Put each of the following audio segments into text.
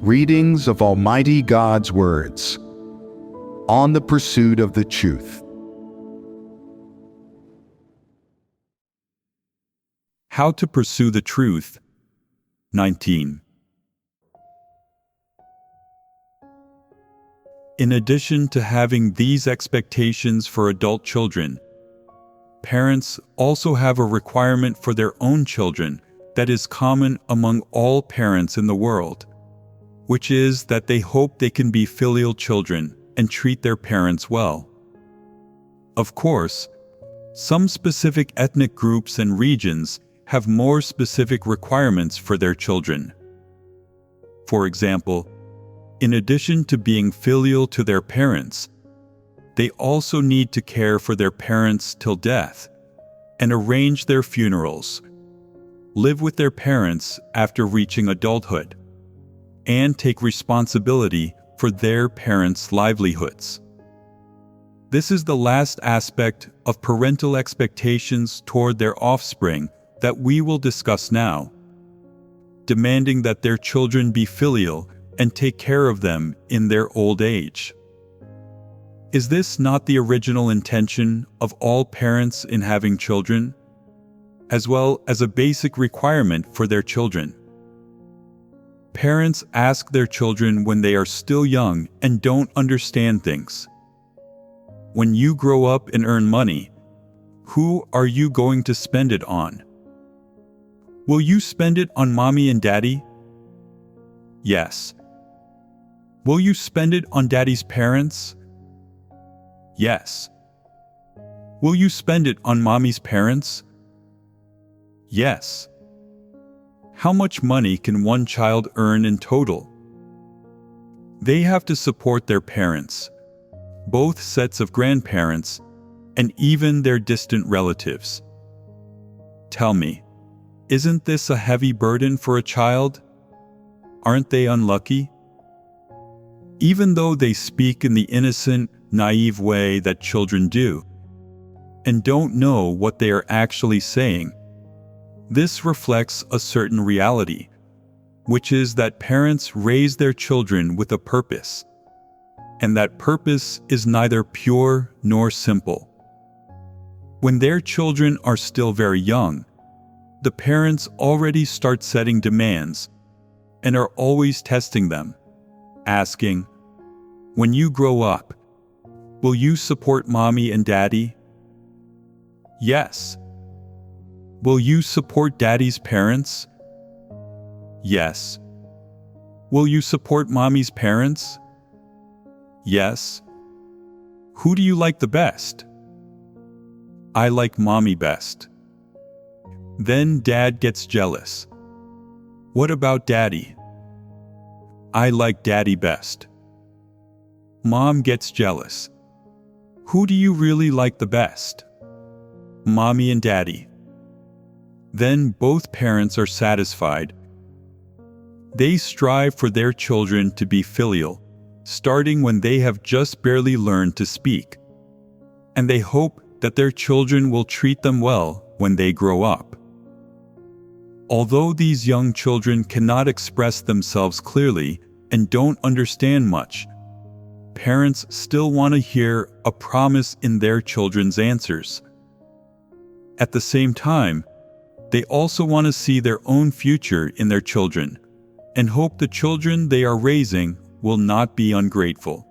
Readings of Almighty God's words on the pursuit of the truth. How to pursue the truth. 19. In addition to having these expectations for adult children, parents also have a requirement for their own children that is common among all parents in the world, which is that they hope they can be filial children and treat their parents well. Of course, some specific ethnic groups and regions have more specific requirements for their children. For example, in addition to being filial to their parents, they also need to care for their parents till death and arrange their funerals, live with their parents after reaching adulthood, and take responsibility for their parents' livelihoods. This is the last aspect of parental expectations toward their offspring that we will discuss now, demanding that their children be filial and take care of them in their old age. Is this not the original intention of all parents in having children, as well as a basic requirement for their children? Parents ask their children when they are still young and don't understand things. When you grow up and earn money, who are you going to spend it on? Will you spend it on mommy and daddy? Yes. Will you spend it on daddy's parents? Yes. Will you spend it on mommy's parents? Yes. How much money can one child earn in total? They have to support their parents, both sets of grandparents, and even their distant relatives. Tell me, isn't this a heavy burden for a child? Aren't they unlucky? Even though they speak in the innocent, naive way that children do, and don't know what they are actually saying, this reflects a certain reality, which is that parents raise their children with a purpose, and that purpose is neither pure nor simple. When their children are still very young, the parents already start setting demands and are always testing them, asking, "When you grow up, will you support mommy and daddy?" Yes. Will you support daddy's parents? Yes. Will you support mommy's parents? Yes. Who do you like the best? I like mommy best. Then dad gets jealous. What about daddy? I like daddy best. Mom gets jealous. Who do you really like the best? Mommy and daddy. Then both parents are satisfied. They strive for their children to be filial, starting when they have just barely learned to speak. And they hope that their children will treat them well when they grow up. Although these young children cannot express themselves clearly and don't understand much, parents still want to hear a promise in their children's answers. At the same time, they also want to see their own future in their children and hope the children they are raising will not be ungrateful,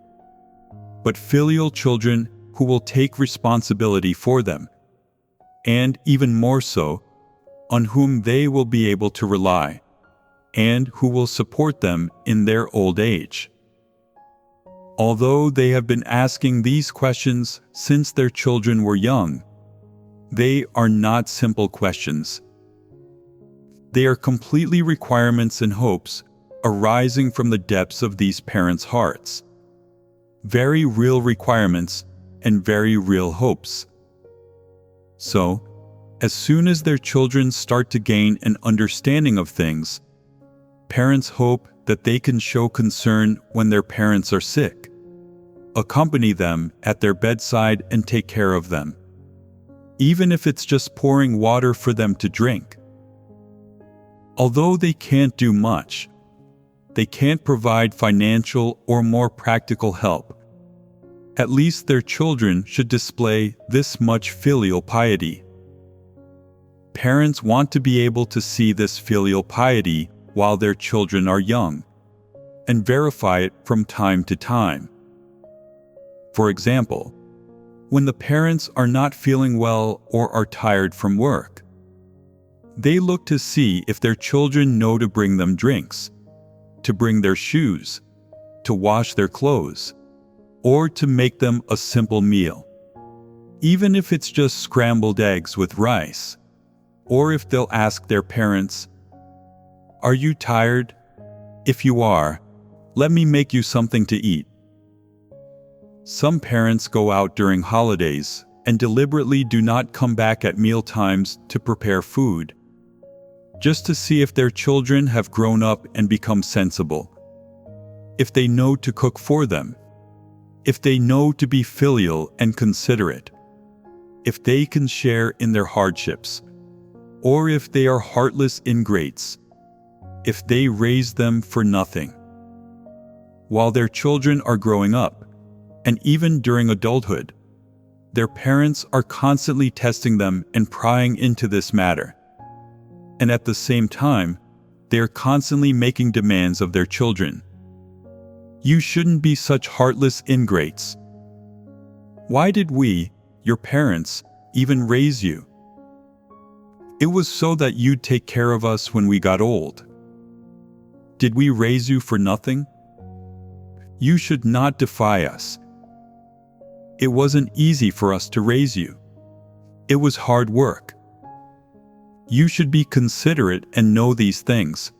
but filial children who will take responsibility for them, and even more so, on whom they will be able to rely, and who will support them in their old age. Although they have been asking these questions since their children were young, they are not simple questions. They are completely requirements and hopes arising from the depths of these parents' hearts. Very real requirements and very real hopes. So, as soon as their children start to gain an understanding of things, parents hope that they can show concern when their parents are sick, accompany them at their bedside and take care of them, even if it's just pouring water for them to drink. Although they can't do much, they can't provide financial or more practical help, at least their children should display this much filial piety. Parents want to be able to see this filial piety while their children are young, and verify it from time to time. For example, when the parents are not feeling well or are tired from work, they look to see if their children know to bring them drinks, to bring their shoes, to wash their clothes, or to make them a simple meal. Even if it's just scrambled eggs with rice, or if they'll ask their parents, "Are you tired? If you are, let me make you something to eat." Some parents go out during holidays and deliberately do not come back at meal times to prepare food, just to see if their children have grown up and become sensible, if they know to cook for them, if they know to be filial and considerate, if they can share in their hardships, or if they are heartless ingrates, if they raise them for nothing. While their children are growing up, and even during adulthood, their parents are constantly testing them and prying into this matter. And at the same time, they are constantly making demands of their children. You shouldn't be such heartless ingrates. Why did we, your parents, even raise you? It was so that you'd take care of us when we got old. Did we raise you for nothing? You should not defy us. It wasn't easy for us to raise you. It was hard work. You should be considerate and know these things.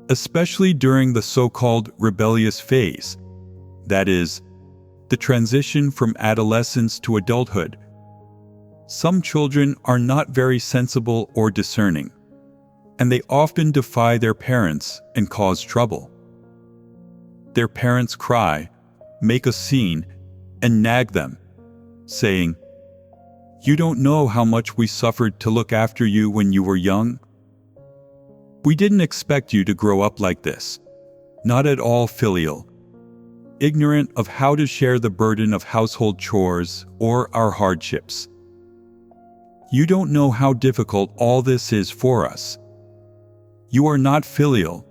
Especially during the so-called rebellious phase, that is, the transition from adolescence to adulthood. Some children are not very sensible or discerning, and they often defy their parents and cause trouble. Their parents cry, make a scene, and nag them, saying, "You don't know how much we suffered to look after you when you were young. We didn't expect you to grow up like this, not at all filial, ignorant of how to share the burden of household chores or our hardships. You don't know how difficult all this is for us. You are not filial.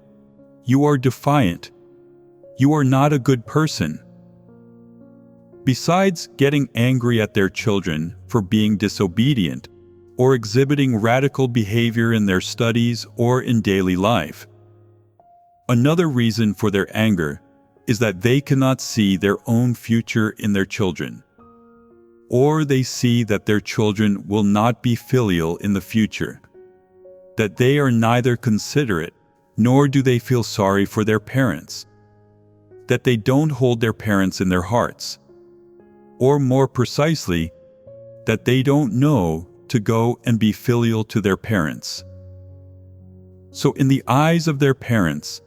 You are defiant. You are not a good person." Besides getting angry at their children for being disobedient or exhibiting radical behavior in their studies or in daily life, another reason for their anger is that they cannot see their own future in their children, or they see that their children will not be filial in the future, that they are neither considerate nor do they feel sorry for their parents, that they don't hold their parents in their hearts, or more precisely, that they don't know to go and be filial to their parents. So in the eyes of their parents,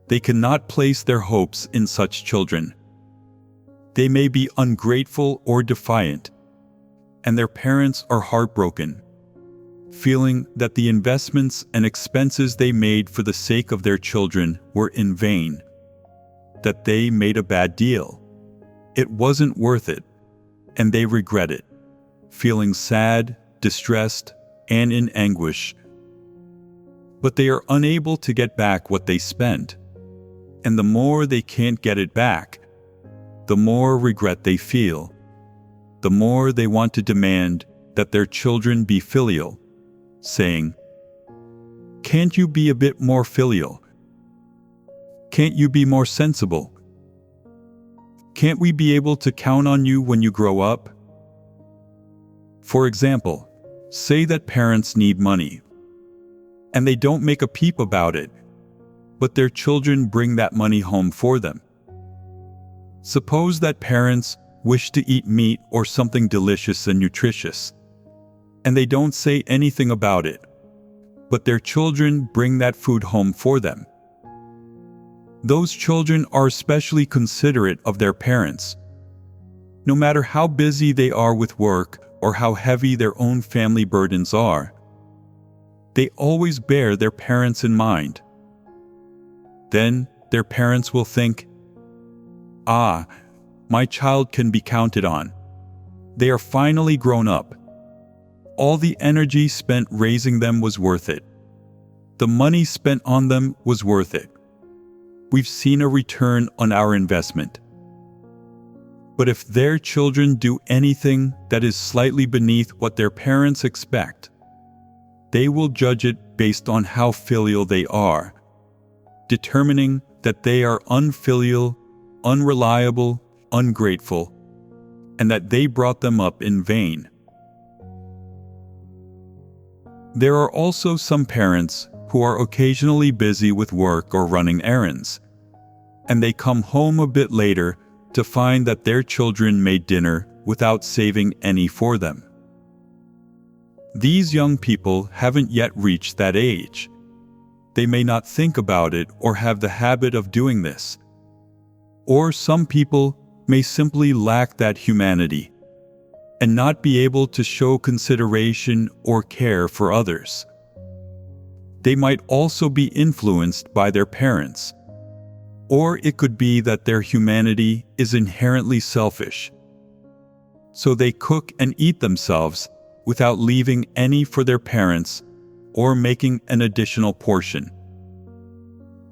they cannot place their hopes in such children. They may be ungrateful or defiant, and their parents are heartbroken, feeling that the investments and expenses they made for the sake of their children were in vain, that they made a bad deal. It wasn't worth it, and they regret it, feeling sad, distressed, and in anguish. But they are unable to get back what they spent, and the more they can't get it back, the more regret they feel, the more they want to demand that their children be filial, saying, "Can't you be a bit more filial? Can't you be more sensible? Can't we be able to count on you when you grow up?" For example, say that parents need money, and they don't make a peep about it, but their children bring that money home for them. Suppose that parents wish to eat meat or something delicious and nutritious, and they don't say anything about it, but their children bring that food home for them. Those children are especially considerate of their parents. No matter how busy they are with work or how heavy their own family burdens are, they always bear their parents in mind. Then their parents will think, "Ah, my child can be counted on. They are finally grown up. All the energy spent raising them was worth it. The money spent on them was worth it. We've seen a return on our investment." But if their children do anything that is slightly beneath what their parents expect, they will judge it based on how filial they are, determining that they are unfilial, unreliable, ungrateful, and that they brought them up in vain. There are also some parents who are occasionally busy with work or running errands, and they come home a bit later to find that their children made dinner without saving any for them. These young people haven't yet reached that age. They may not think about it or have the habit of doing this. Or some people may simply lack that humanity and not be able to show consideration or care for others. They might also be influenced by their parents, or it could be that their humanity is inherently selfish, so they cook and eat themselves without leaving any for their parents or making an additional portion.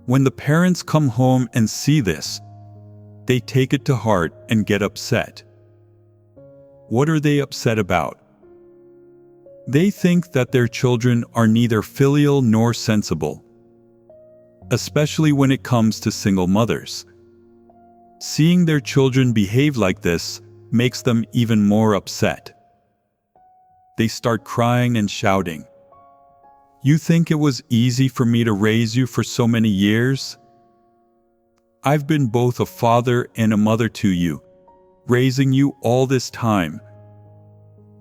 When the parents come home and see this, they take it to heart and get upset. What are they upset about? They think that their children are neither filial nor sensible, especially when it comes to single mothers. Seeing their children behave like this makes them even more upset. They start crying and shouting, "You think it was easy for me to raise you for so many years? I've been both a father and a mother to you, raising you all this time.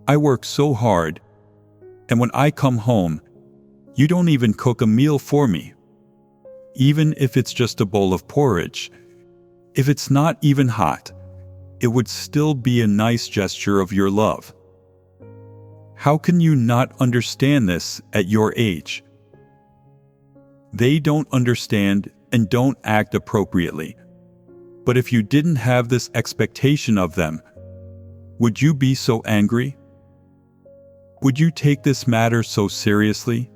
I work so hard, and when I come home, you don't even cook a meal for me. Even if it's just a bowl of porridge, if it's not even hot, it would still be a nice gesture of your love. How can you not understand this at your age?" They don't understand and don't act appropriately. But if you didn't have this expectation of them, would you be so angry? Would you take this matter so seriously?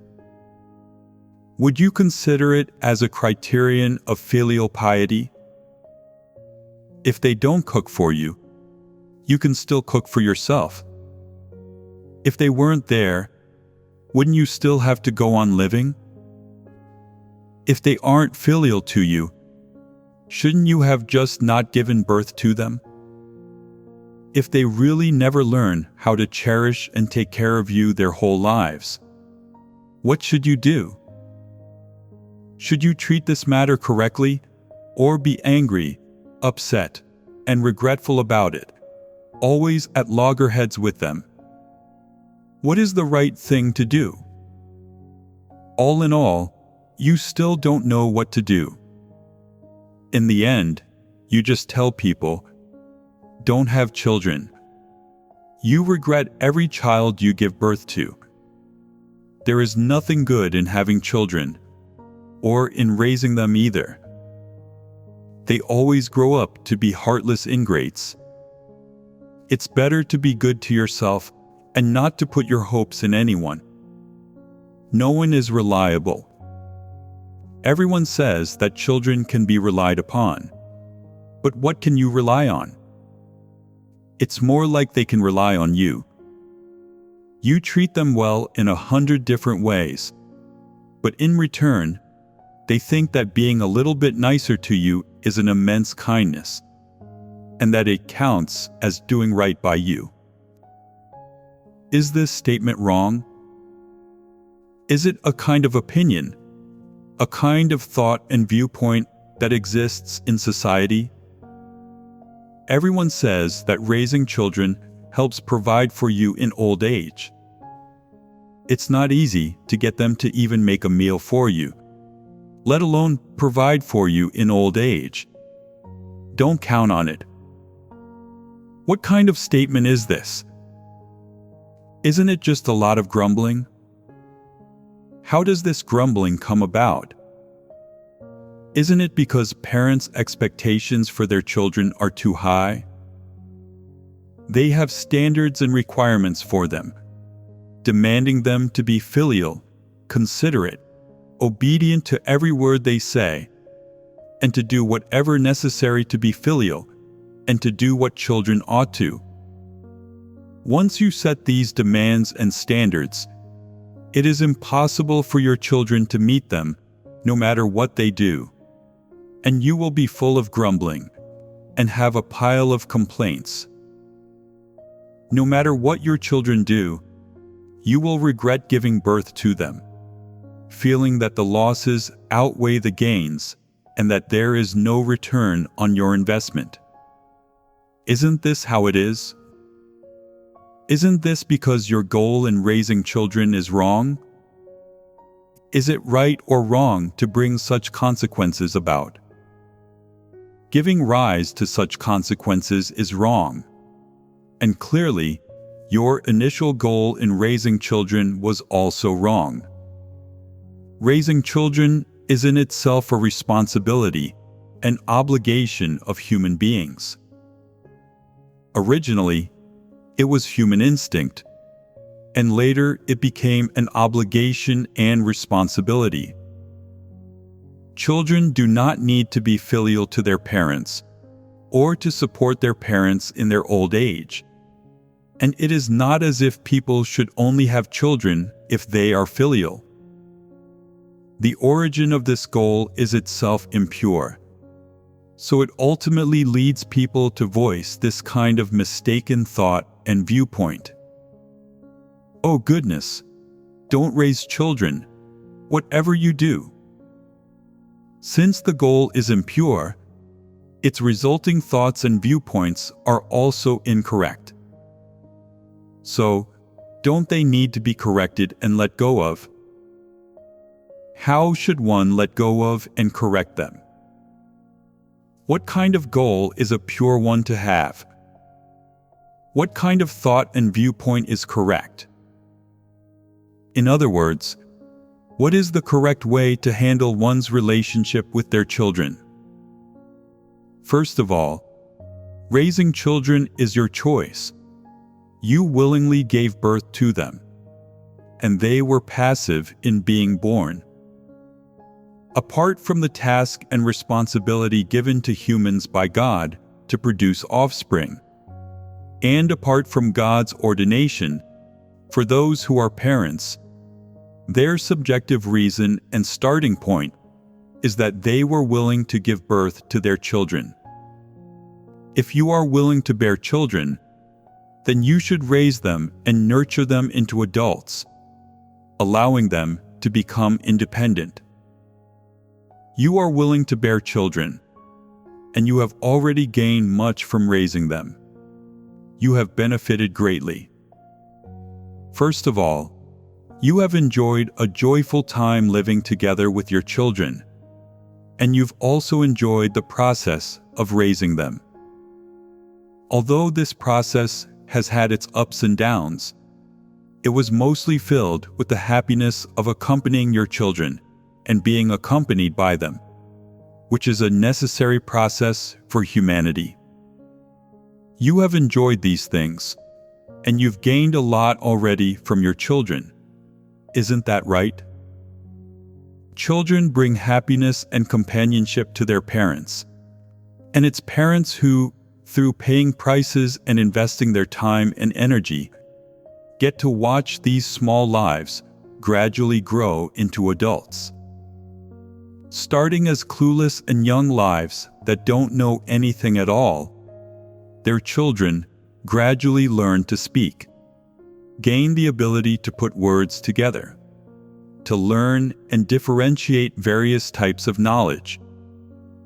Would you consider it as a criterion of filial piety? If they don't cook for you, you can still cook for yourself. If they weren't there, wouldn't you still have to go on living? If they aren't filial to you, shouldn't you have just not given birth to them? If they really never learn how to cherish and take care of you their whole lives, what should you do? Should you treat this matter correctly, or be angry, upset, and regretful about it, always at loggerheads with them? What is the right thing to do? All in all, you still don't know what to do. In the end, you just tell people, "Don't have children. You regret every child you give birth to. There is nothing good in having children, or in raising them either. They always grow up to be heartless ingrates. It's better to be good to yourself and not to put your hopes in anyone. No one is reliable. Everyone says that children can be relied upon. But what can you rely on? It's more like they can rely on you. You treat them well in 100 different ways, but in return, they think that being a little bit nicer to you is an immense kindness, and that it counts as doing right by you. Is this statement wrong? Is it a kind of opinion, a kind of thought and viewpoint that exists in society? Everyone says that raising children helps provide for you in old age. It's not easy to get them to even make a meal for you, let alone provide for you in old age. Don't count on it. What kind of statement is this? Isn't it just a lot of grumbling? How does this grumbling come about? Isn't it because parents' expectations for their children are too high? They have standards and requirements for them, demanding them to be filial, considerate, obedient to every word they say, and to do whatever necessary to be filial, and to do what children ought to. Once you set these demands and standards, it is impossible for your children to meet them, no matter what they do. And you will be full of grumbling, and have a pile of complaints. No matter what your children do, you will regret giving birth to them, feeling that the losses outweigh the gains, and that there is no return on your investment. Isn't this how it is? Isn't this because your goal in raising children is wrong? Is it right or wrong to bring such consequences about? Giving rise to such consequences is wrong. And clearly, your initial goal in raising children was also wrong. Raising children is in itself a responsibility, an obligation of human beings. Originally, it was human instinct, and later it became an obligation and responsibility. Children do not need to be filial to their parents, or to support their parents in their old age. And it is not as if people should only have children if they are filial. The origin of this goal is itself impure, so it ultimately leads people to voice this kind of mistaken thought and viewpoint. Oh goodness, don't raise children, whatever you do. Since the goal is impure, its resulting thoughts and viewpoints are also incorrect. So, don't they need to be corrected and let go of? How should one let go of and correct them? What kind of goal is a pure one to have? What kind of thought and viewpoint is correct? In other words, what is the correct way to handle one's relationship with their children? First of all, raising children is your choice. You willingly gave birth to them, and they were passive in being born. Apart from the task and responsibility given to humans by God to produce offspring, and apart from God's ordination, for those who are parents, their subjective reason and starting point is that they were willing to give birth to their children. If you are willing to bear children, then you should raise them and nurture them into adults, allowing them to become independent. You are willing to bear children, and you have already gained much from raising them. You have benefited greatly. First of all, you have enjoyed a joyful time living together with your children, and you've also enjoyed the process of raising them. Although this process has had its ups and downs, it was mostly filled with the happiness of accompanying your children and being accompanied by them, which is a necessary process for humanity. You have enjoyed these things, and you've gained a lot already from your children. Isn't that right? Children bring happiness and companionship to their parents, and it's parents who, through paying prices and investing their time and energy, get to watch these small lives gradually grow into adults. Starting as clueless and young lives that don't know anything at all, their children gradually learn to speak, gain the ability to put words together, to learn and differentiate various types of knowledge,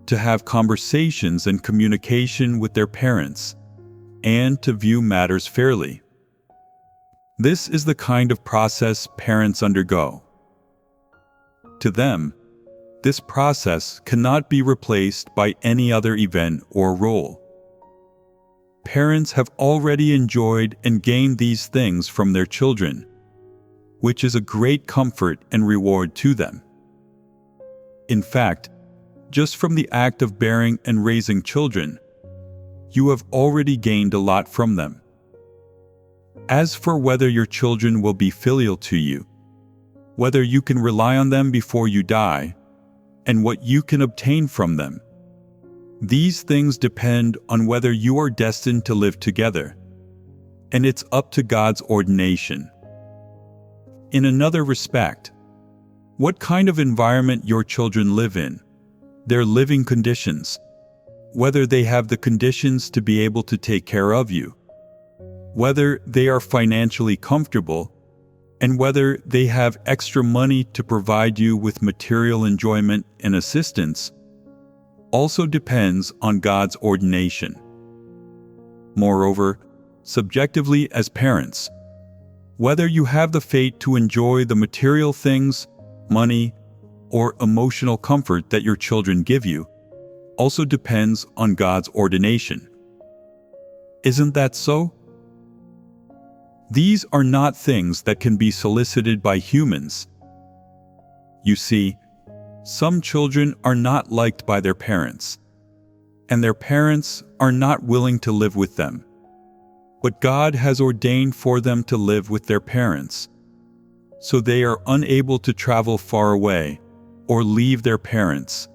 to have conversations and communication with their parents, and to view matters fairly. This is the kind of process parents undergo. To them, this process cannot be replaced by any other event or role. Parents have already enjoyed and gained these things from their children, which is a great comfort and reward to them. In fact, just from the act of bearing and raising children, you have already gained a lot from them. As for whether your children will be filial to you, whether you can rely on them before you die, and what you can obtain from them, these things depend on whether you are destined to live together, and it's up to God's ordination. In another respect, what kind of environment your children live in, their living conditions, whether they have the conditions to be able to take care of you, whether they are financially comfortable, and whether they have extra money to provide you with material enjoyment and assistance, also depends on God's ordination. Moreover, subjectively as parents, whether you have the fate to enjoy the material things, money, or emotional comfort that your children give you, also depends on God's ordination. Isn't that so? These are not things that can be solicited by humans. You see, some children are not liked by their parents, and their parents are not willing to live with them. But God has ordained for them to live with their parents, so they are unable to travel far away or leave their parents.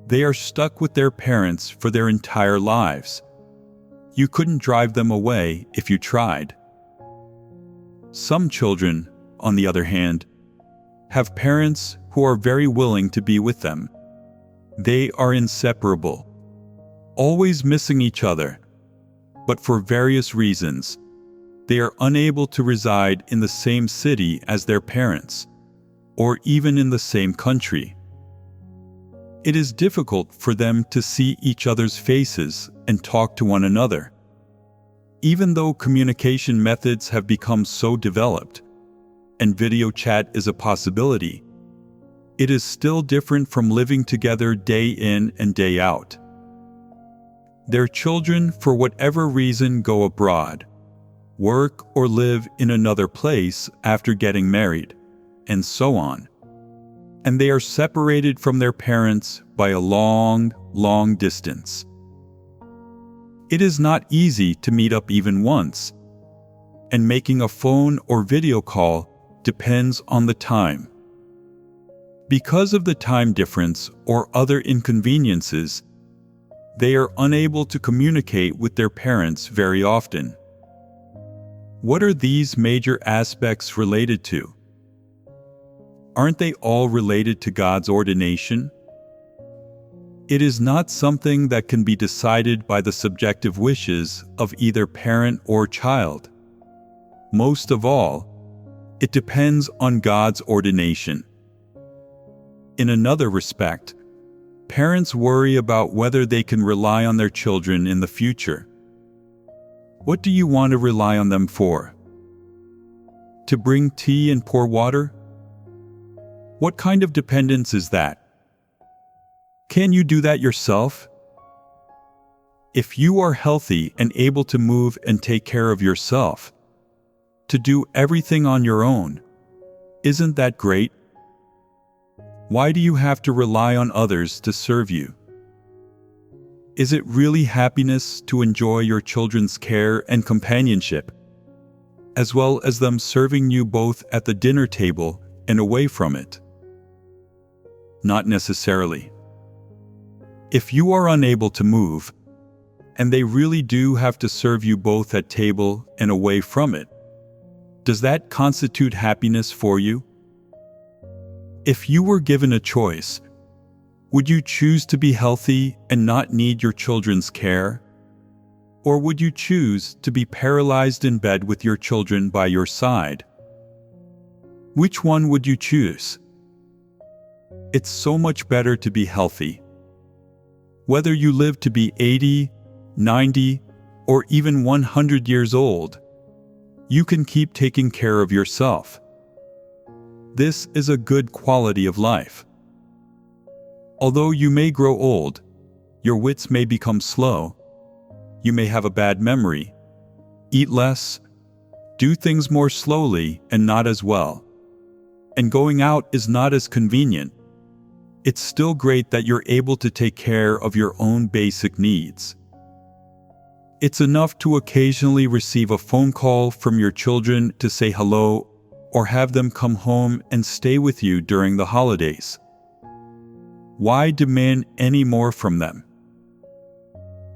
They are stuck with their parents for their entire lives. You couldn't drive them away if you tried. Some children, on the other hand, have parents who are very willing to be with them. They are inseparable, always missing each other, but for various reasons, they are unable to reside in the same city as their parents, or even in the same country. It is difficult for them to see each other's faces and talk to one another. Even though communication methods have become so developed, and video chat is a possibility, it is still different from living together day in and day out. Their children, for whatever reason, go abroad, work or live in another place after getting married, and so on. And they are separated from their parents by a long, long distance. It is not easy to meet up even once, and making a phone or video call depends on the time. Because of the time difference or other inconveniences, they are unable to communicate with their parents very often. What are these major aspects related to? Aren't they all related to God's ordination? It is not something that can be decided by the subjective wishes of either parent or child. Most of all, it depends on God's ordination. In another respect, parents worry about whether they can rely on their children in the future. What do you want to rely on them for? To bring tea and pour water? What kind of dependence is that? Can you do that yourself? If you are healthy and able to move and take care of yourself, to do everything on your own, isn't that great? Why do you have to rely on others to serve you? Is it really happiness to enjoy your children's care and companionship, as well as them serving you both at the dinner table and away from it? Not necessarily. If you are unable to move, and they really do have to serve you both at table and away from it, does that constitute happiness for you? If you were given a choice, would you choose to be healthy and not need your children's care? Or would you choose to be paralyzed in bed with your children by your side? Which one would you choose? It's so much better to be healthy. Whether you live to be 80, 90, or even 100 years old, you can keep taking care of yourself. This is a good quality of life. Although you may grow old, your wits may become slow, you may have a bad memory, eat less, do things more slowly and not as well, and going out is not as convenient. it's still great that you're able to take care of your own basic needs. It's enough to occasionally receive a phone call from your children to say hello or have them come home and stay with you during the holidays. Why demand any more from them?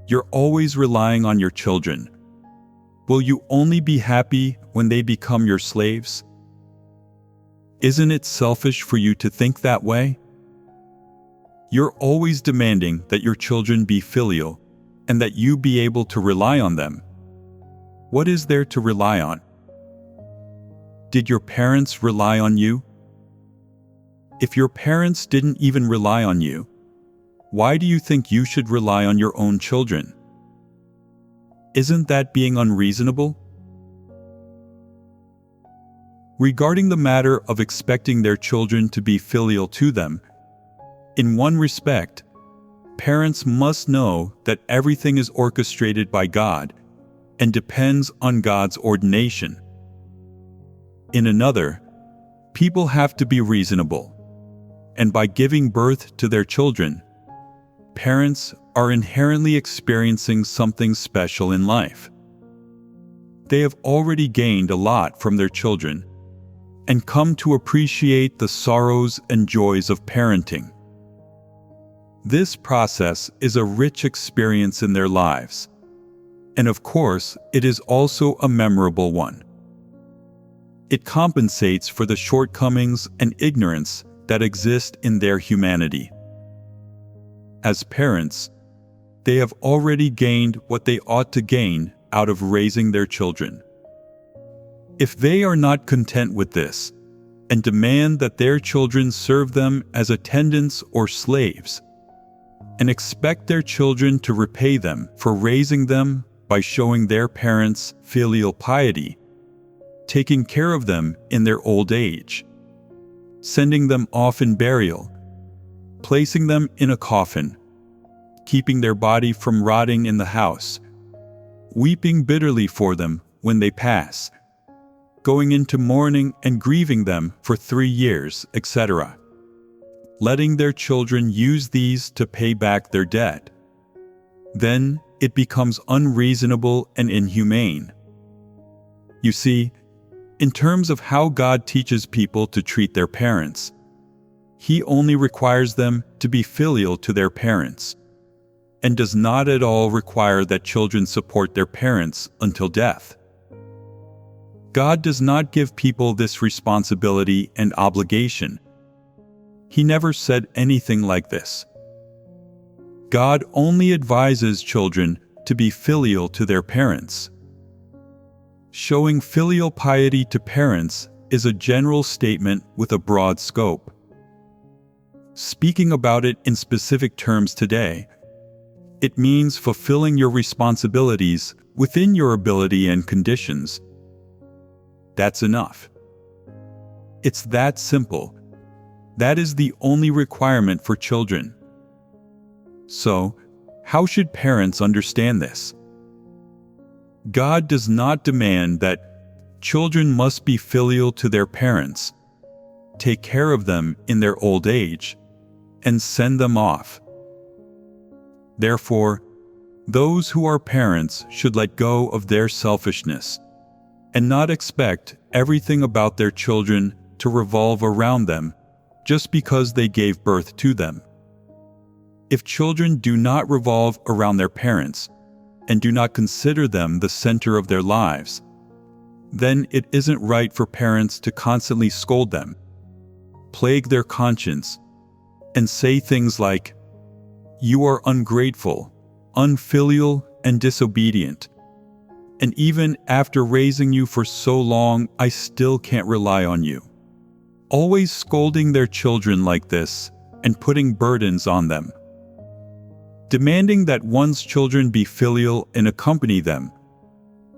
You're always relying on your children. Will you only be happy when they become your slaves? Isn't it selfish for you to think that way? You're always demanding that your children be filial and that you be able to rely on them. What is there to rely on? Did your parents rely on you? If your parents didn't even rely on you, why do you think you should rely on your own children? Isn't that being unreasonable? Regarding the matter of expecting their children to be filial to them, in one respect, parents must know that everything is orchestrated by God and depends on God's ordination. In another, people have to be reasonable, and by giving birth to their children, parents are inherently experiencing something special in life. They have already gained a lot from their children and come to appreciate the sorrows and joys of parenting. This process is a rich experience in their lives, and of course, it is also a memorable one. It compensates for the shortcomings and ignorance that exist in their humanity. As parents, they have already gained what they ought to gain out of raising their children. If they are not content with this, and demand that their children serve them as attendants or slaves, and expect their children to repay them for raising them by showing their parents filial piety, taking care of them in their old age, sending them off in burial, placing them in a coffin, keeping their body from rotting in the house, weeping bitterly for them when they pass, going into mourning and grieving them for 3 years, etc., letting their children use these to pay back their debt, then it becomes unreasonable and inhumane. You see, in terms of how God teaches people to treat their parents, He only requires them to be filial to their parents, and does not at all require that children support their parents until death. God does not give people this responsibility and obligation. He never said anything like this. God only advises children to be filial to their parents. Showing filial piety to parents is a general statement with a broad scope. Speaking about it in specific terms today, it means fulfilling your responsibilities within your ability and conditions. That's enough. It's that simple. That is the only requirement for children. So, how should parents understand this? God does not demand that children must be filial to their parents, take care of them in their old age, and send them off. Therefore, those who are parents should let go of their selfishness and not expect everything about their children to revolve around them just because they gave birth to them. If children do not revolve around their parents and do not consider them the center of their lives, then it isn't right for parents to constantly scold them, plague their conscience, and say things like, "You are ungrateful, unfilial, and disobedient. And even after raising you for so long, I still can't rely on you." Always scolding their children like this and putting burdens on them. Demanding that one's children be filial and accompany them,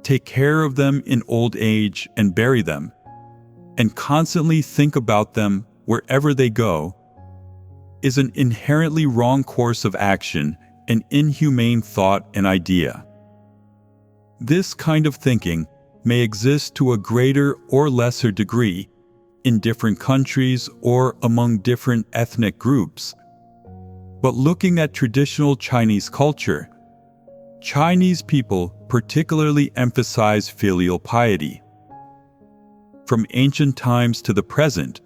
take care of them in old age and bury them, and constantly think about them wherever they go, is an inherently wrong course of action, an inhumane thought and idea. This kind of thinking may exist to a greater or lesser degree in different countries or among different ethnic groups, But looking at traditional Chinese culture, Chinese people particularly emphasize filial piety. From ancient times to the present,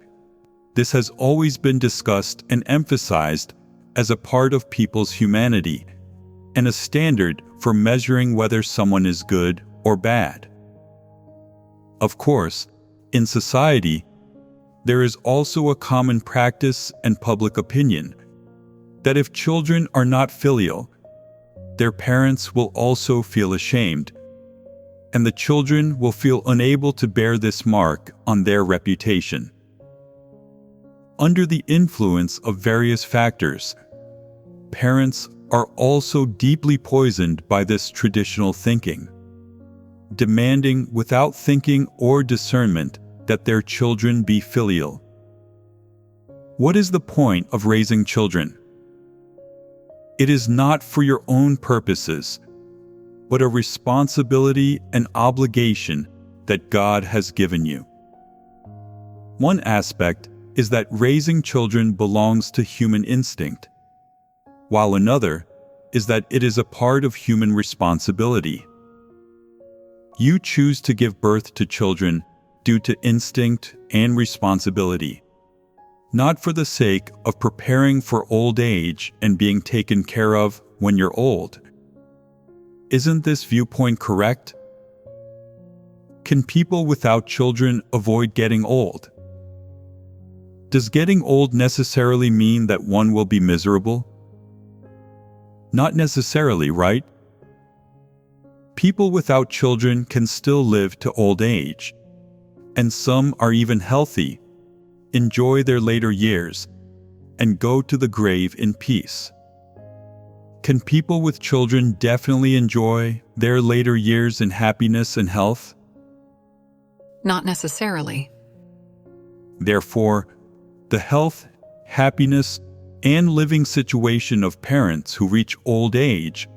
this has always been discussed and emphasized as a part of people's humanity and a standard for measuring whether someone is good or bad. Of course, in society, there is also a common practice and public opinion that if children are not filial, their parents will also feel ashamed, and the children will feel unable to bear this mark on their reputation. Under the influence of various factors, parents are also deeply poisoned by this traditional thinking, demanding without thinking or discernment that their children be filial. What is the point of raising children? It is not for your own purposes, but a responsibility and obligation that God has given you. One aspect is that raising children belongs to human instinct, while another is that it is a part of human responsibility. You choose to give birth to children due to instinct and responsibility, not for the sake of preparing for old age and being taken care of when you're old. Isn't this viewpoint correct? Can people without children avoid getting old? Does getting old necessarily mean that one will be miserable? Not necessarily, right? People without children can still live to old age, and some are even healthy, enjoy their later years, and go to the grave in peace. Can people with children definitely enjoy their later years in happiness and health? Not necessarily. Therefore, the health, happiness, and living situation of parents who reach old age,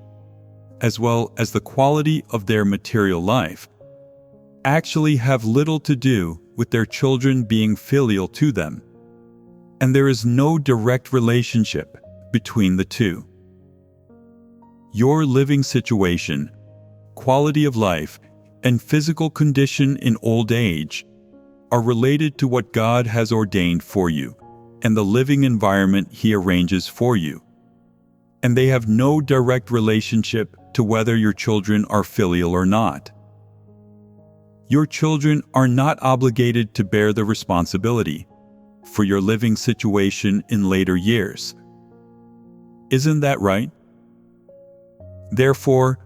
as well as the quality of their material life, actually have little to do with their children being filial to them, and there is no direct relationship between the two. Your living situation, quality of life, and physical condition in old age are related to what God has ordained for you and the living environment He arranges for you, and they have no direct relationship to whether your children are filial or not. Your children are not obligated to bear the responsibility for your living situation in later years. Isn't that right? Therefore,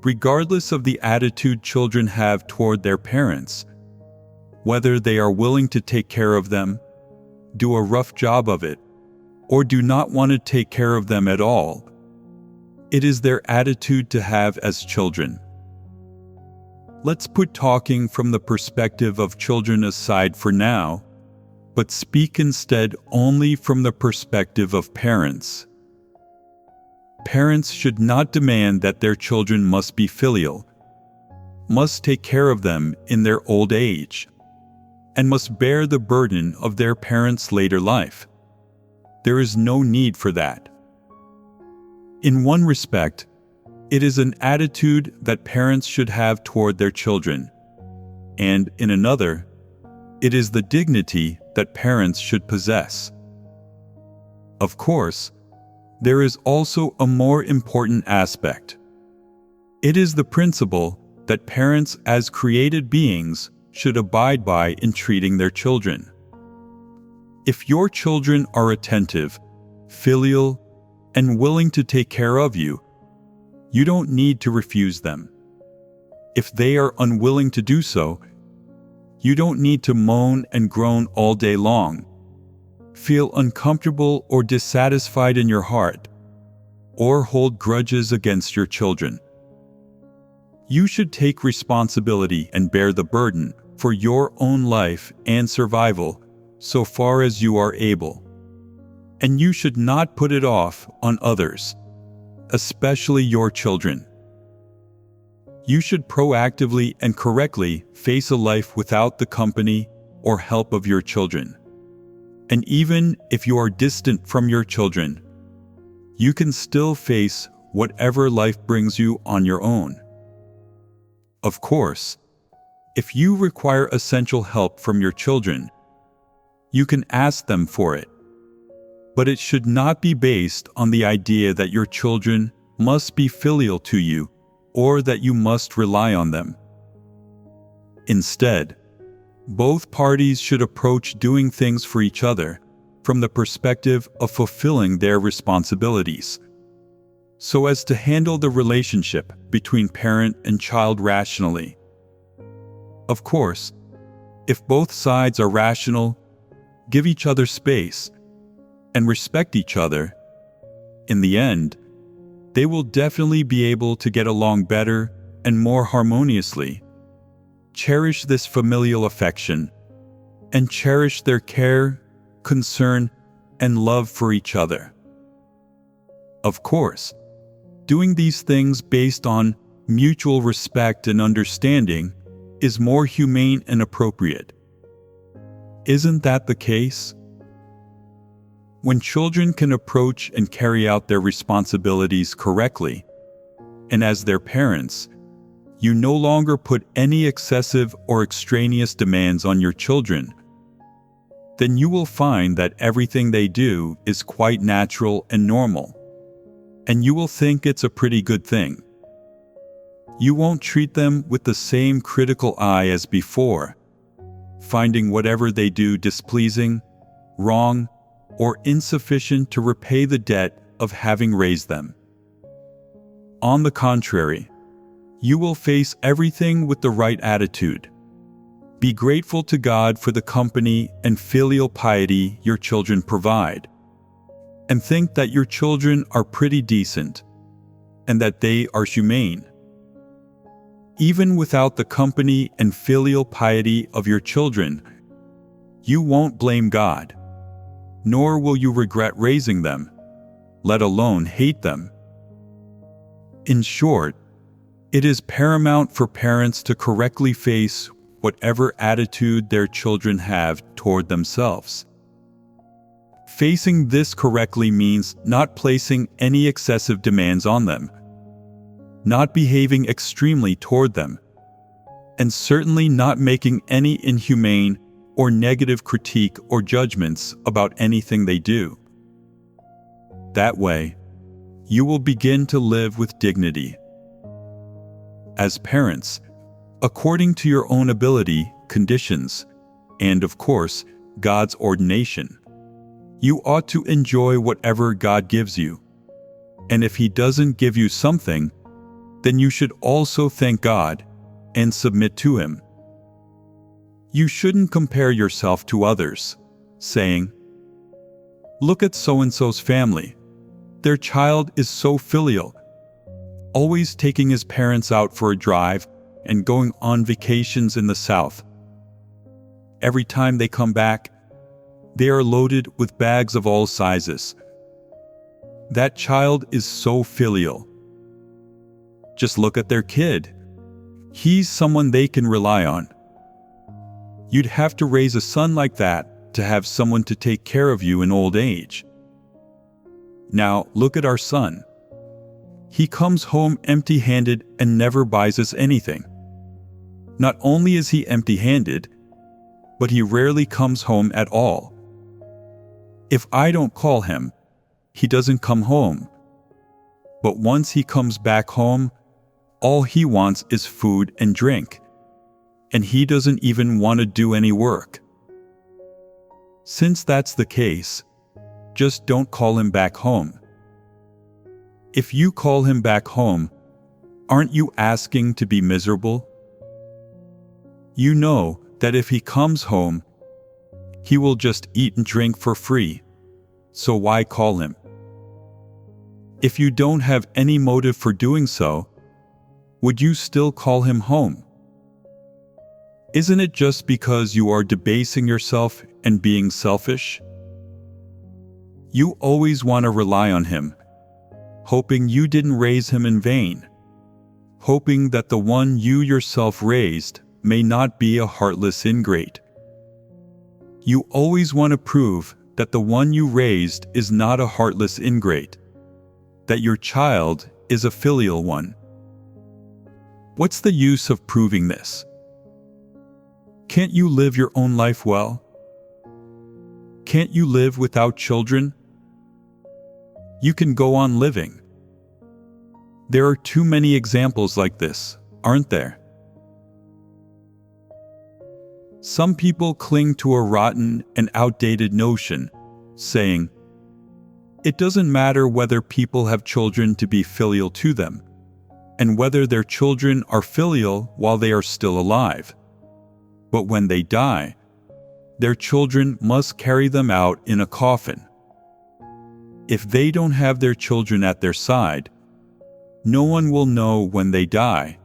regardless of the attitude children have toward their parents, whether they are willing to take care of them, do a rough job of it, or do not want to take care of them at all, it is their attitude to have as children. Let's put talking from the perspective of children aside for now, but speak instead only from the perspective of parents. Parents should not demand that their children must be filial, must take care of them in their old age, and must bear the burden of their parents' later life. There is no need for that. In one respect, it is an attitude that parents should have toward their children, and in another, it is the dignity that parents should possess. Of course, there is also a more important aspect. It is the principle that parents as created beings should abide by in treating their children. If your children are attentive, filial, and willing to take care of you, you don't need to refuse them. If they are unwilling to do so, you don't need to moan and groan all day long, feel uncomfortable or dissatisfied in your heart, or hold grudges against your children. You should take responsibility and bear the burden for your own life and survival so far as you are able. And you should not put it off on others, especially your children. You should proactively and correctly face a life without the company or help of your children. And even if you are distant from your children, you can still face whatever life brings you on your own. Of course, if you require essential help from your children, you can ask them for it. But it should not be based on the idea that your children must be filial to you or that you must rely on them. Instead, both parties should approach doing things for each other from the perspective of fulfilling their responsibilities, so as to handle the relationship between parent and child rationally. Of course, if both sides are rational, give each other space, and respect each other, in the end, they will definitely be able to get along better and more harmoniously. Cherish this familial affection, and cherish their care, concern, and love for each other. Of course, doing these things based on mutual respect and understanding is more humane and appropriate. Isn't that the case? When children can approach and carry out their responsibilities correctly, and as their parents, you no longer put any excessive or extraneous demands on your children, then you will find that everything they do is quite natural and normal, and you will think it's a pretty good thing. You won't treat them with the same critical eye as before, finding whatever they do displeasing, wrong, or insufficient to repay the debt of having raised them. On the contrary, you will face everything with the right attitude. Be grateful to God for the company and filial piety your children provide, and think that your children are pretty decent, and that they are humane. Even without the company and filial piety of your children, you won't blame God, nor will you regret raising them, let alone hate them. In short, it is paramount for parents to correctly face whatever attitude their children have toward themselves. Facing this correctly means not placing any excessive demands on them, not behaving extremely toward them, and certainly not making any inhumane or negative critique or judgments about anything they do. That way, you will begin to live with dignity. As parents, according to your own ability, conditions, and of course, God's ordination, you ought to enjoy whatever God gives you. And if He doesn't give you something, then you should also thank God and submit to Him. You shouldn't compare yourself to others, saying, "Look at so-and-so's family. Their child is so filial, always taking his parents out for a drive and going on vacations in the South. Every time they come back, they are loaded with bags of all sizes. That child is so filial. Just look at their kid. He's someone they can rely on. You'd have to raise a son like that to have someone to take care of you in old age. Now look at our son. He comes home empty-handed and never buys us anything. Not only is he empty-handed, but he rarely comes home at all. If I don't call him, he doesn't come home. But once he comes back home, all he wants is food and drink, and he doesn't even want to do any work. Since that's the case, just don't call him back home. If you call him back home, aren't you asking to be miserable? You know that if he comes home, he will just eat and drink for free, so why call him? If you don't have any motive for doing so, would you still call him home? Isn't it just because you are debasing yourself and being selfish? You always want to rely on him, hoping you didn't raise him in vain, hoping that the one you yourself raised may not be a heartless ingrate. You always want to prove that the one you raised is not a heartless ingrate, that your child is a filial one. What's the use of proving this? Can't you live your own life well? Can't you live without children? You can go on living. There are too many examples like this, aren't there? Some people cling to a rotten and outdated notion, saying, "It doesn't matter whether people have children to be filial to them, and whether their children are filial while they are still alive. But when they die, their children must carry them out in a coffin. If they don't have their children at their side, no one will know when they die,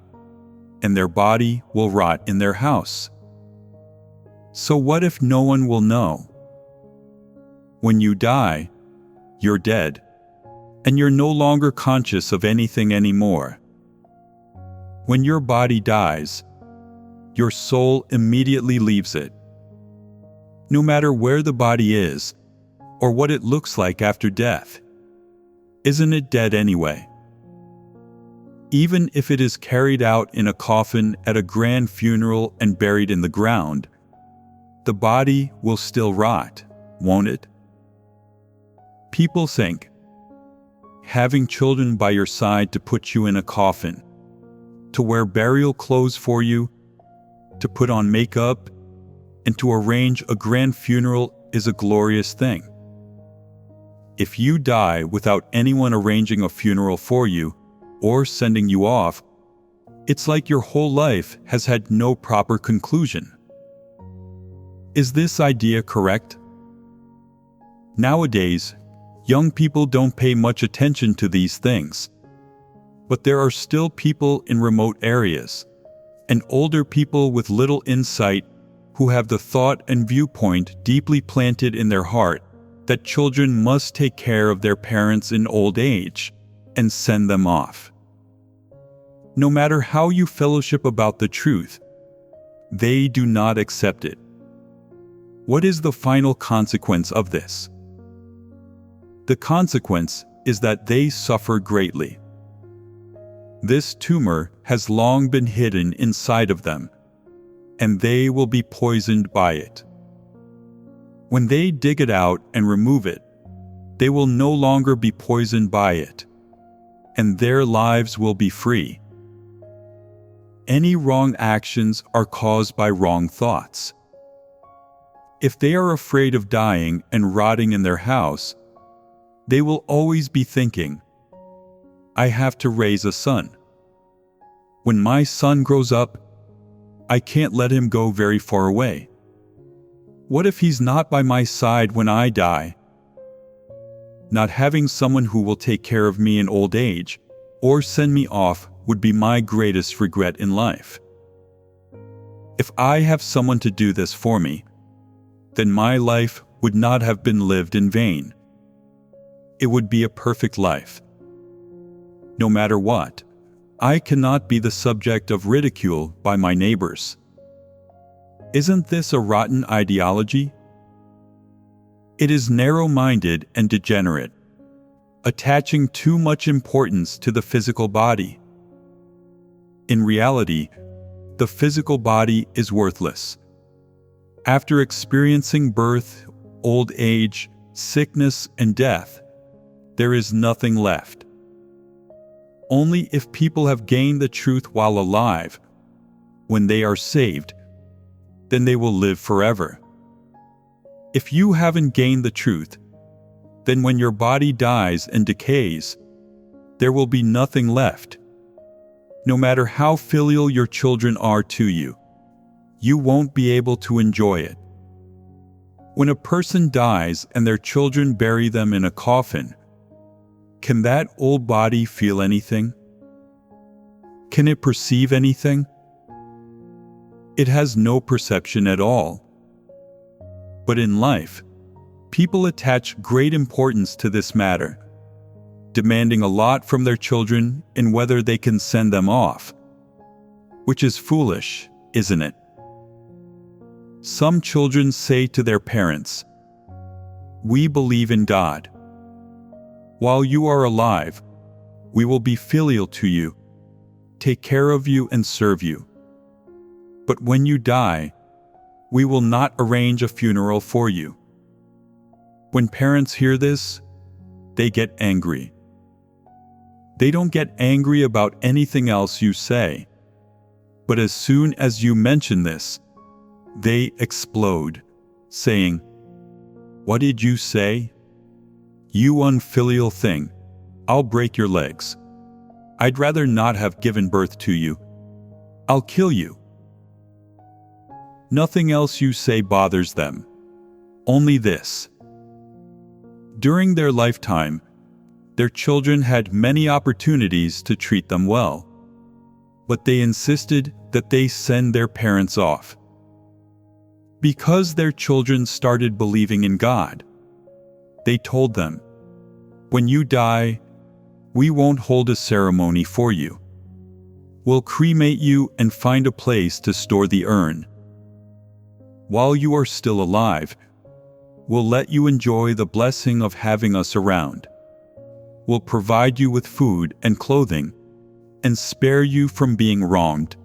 and their body will rot in their house. So what if no one will know? When you die, you're dead, and you're no longer conscious of anything anymore. When your body dies, your soul immediately leaves it. No matter where the body is, or what it looks like after death, isn't it dead anyway? Even if it is carried out in a coffin at a grand funeral and buried in the ground, the body will still rot, won't it? People think having children by your side to put you in a coffin, to wear burial clothes for you, to put on makeup, and to arrange a grand funeral is a glorious thing. If you die without anyone arranging a funeral for you or sending you off, it's like your whole life has had no proper conclusion. Is this idea correct? Nowadays, young people don't pay much attention to these things, but there are still people in remote areas, and older people with little insight who have the thought and viewpoint deeply planted in their heart that children must take care of their parents in old age and send them off. No matter how you fellowship about the truth, they do not accept it. What is the final consequence of this? The consequence is that they suffer greatly. This tumor has long been hidden inside of them, and they will be poisoned by it. When they dig it out and remove it, they will no longer be poisoned by it, and their lives will be free. Any wrong actions are caused by wrong thoughts. If they are afraid of dying and rotting in their house, they will always be thinking, "I have to raise a son. When my son grows up, I can't let him go very far away. What if he's not by my side when I die?" Not having someone who will take care of me in old age or send me off would be my greatest regret in life. If I have someone to do this for me, then my life would not have been lived in vain. It would be a perfect life. No matter what, I cannot be the subject of ridicule by my neighbors. Isn't this a rotten ideology? It is narrow-minded and degenerate, attaching too much importance to the physical body. In reality, the physical body is worthless. After experiencing birth, old age, sickness, and death, there is nothing left. Only if people have gained the truth while alive, when they are saved, then they will live forever. If you haven't gained the truth, then when your body dies and decays, there will be nothing left. No matter how filial your children are to you, you won't be able to enjoy it. When a person dies and their children bury them in a coffin, can that old body feel anything? Can it perceive anything? It has no perception at all. But in life, people attach great importance to this matter, demanding a lot from their children in whether they can send them off. Which is foolish, isn't it? Some children say to their parents, "We believe in God. While you are alive, We will be filial to you, take care of you and serve you. But when you die, we will not arrange a funeral for you." When parents hear this, they get angry. They don't get angry about anything else you say, but as soon as you mention this, they explode, saying, "What did you say? You unfilial thing, I'll break your legs. I'd rather not have given birth to you. I'll kill you." Nothing else you say bothers them, only this. During their lifetime, their children had many opportunities to treat them well, but they insisted that they send their parents off. Because their children started believing in God, they told them, "When you die, we won't hold a ceremony for you. We'll cremate you and find a place to store the urn. While you are still alive, we'll let you enjoy the blessing of having us around. We'll provide you with food and clothing and spare you from being wronged."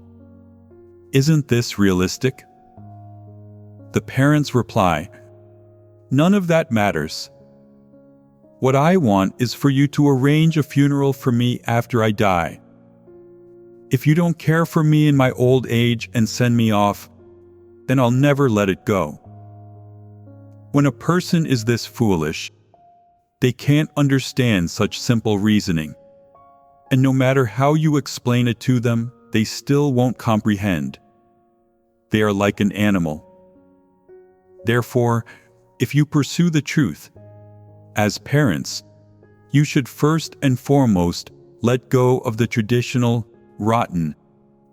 Isn't this realistic? The parents reply, "None of that matters. What I want is for you to arrange a funeral for me after I die. If you don't care for me in my old age and send me off, then I'll never let it go." When a person is this foolish, they can't understand such simple reasoning, and no matter how you explain it to them, they still won't comprehend. They are like an animal. Therefore, if you pursue the truth, as parents, you should first and foremost let go of the traditional, rotten,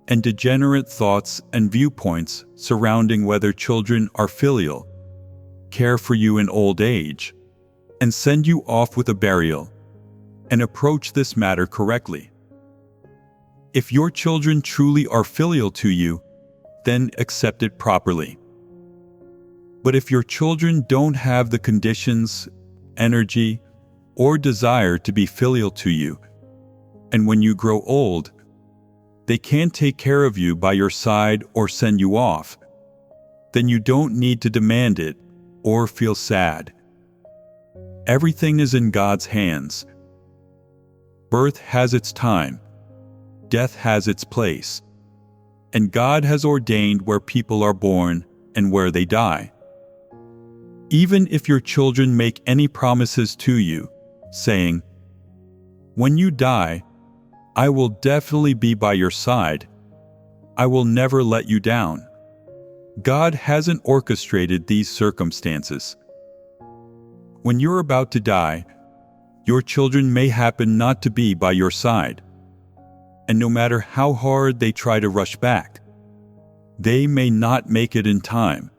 and degenerate thoughts and viewpoints surrounding whether children are filial, care for you in old age, and send you off with a burial, and approach this matter correctly. If your children truly are filial to you, then accept it properly. But if your children don't have the conditions, energy, or desire to be filial to you, and when you grow old, they can't take care of you by your side or send you off, then you don't need to demand it or feel sad. Everything is in God's hands. Birth has its time, death has its place, and God has ordained where people are born and where they die. Even if your children make any promises to you, saying, "When you die, I will definitely be by your side. I will never let you down," God hasn't orchestrated these circumstances. When you're about to die, your children may happen not to be by your side, and no matter how hard they try to rush back, they may not make it in time.